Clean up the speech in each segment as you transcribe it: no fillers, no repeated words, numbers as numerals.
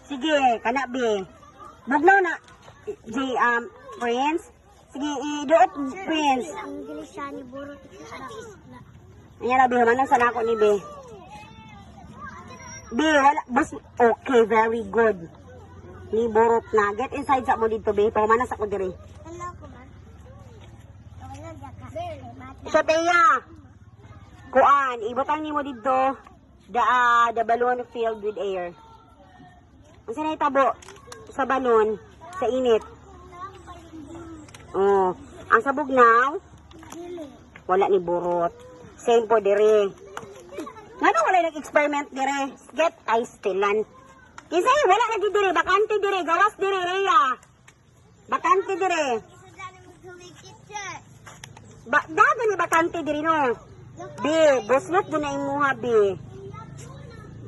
Sige, kana be. Bugnaw na. Prince. Sige, iduot, Prince. Ang gilis siya ni Burot. Ayan na, be. Manang sana ako ni be. Be, wala. Bus, okay, very good. Ni Burot na. Get inside sa mo dito, be. Pamanas ako diri. Ano ko ba? Wala ka. So, Teya. Kuan, ibutang ni mo dito. The balloon filled with air. Ang sanay tabo sa balon, sa init. Oh, ang sabog now, wala ni Burot. Same po dire. Ngano wala nag-experiment dire? Get ice tilan. Kisay wala lagi dire, bakante dire, gawas dire Rhea. Bakante dire. Daga ni bakante dire no. Be, buslot do na imuha be.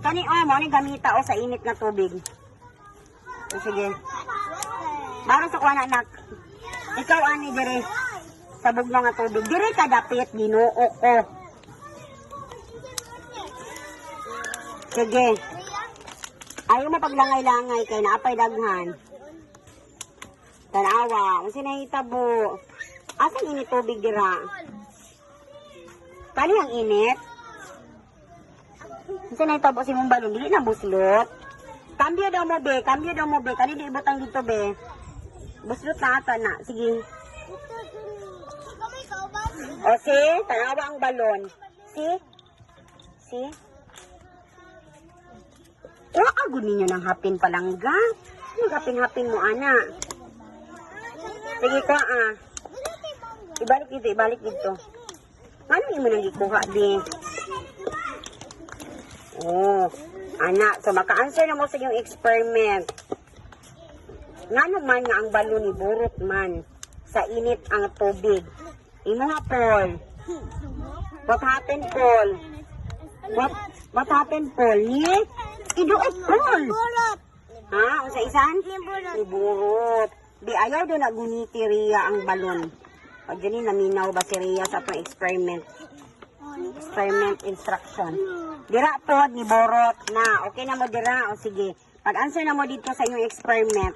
Kani mo ni gamita o sa init na tubig. Sige. Baro sa kuha na anak. Ikaw ani dire. Sabog na nga tubig. Dire ka dapit Ginoo ko. Sige. Ayaw mo paglangay-langay kay naapay daghan. Tanawa. Kasi nahitabo. Asan init tubig dira? Kani ang init? Kasi nahitabo si mong balon. Dili na buslot. Kambyo daw mo be. Kambyo daw mo be. Kani di ibutang dito be. Buslot na ata na. Sige. O see? Tanawa ang balon. See? See? Wala ka ninyo ng hapin palangga. Ano hapin-hapin mo, ana? Sige ko, Ibalik dito, ibalik dito. Ano yung mo nang ikuha, be? Oh, anak. So, maka-answer na mo sa yung experiment. Nga naman nga ang balon ni Burot man. Sa init ang tubig. Imo nga, Paul. What happened, Paul? What happened, Paul? Yes? Iduot, Paul. Ha? O sa isan? Iburot. Di ayaw doon na guniti Rhea ang balon. O dyan naminaw ba si Rhea sa pang experiment? Experiment instruction. Dira po, ni Burot na. Okay na mo dira. O sige. Pag-answer na mo dito sa inyong experiment.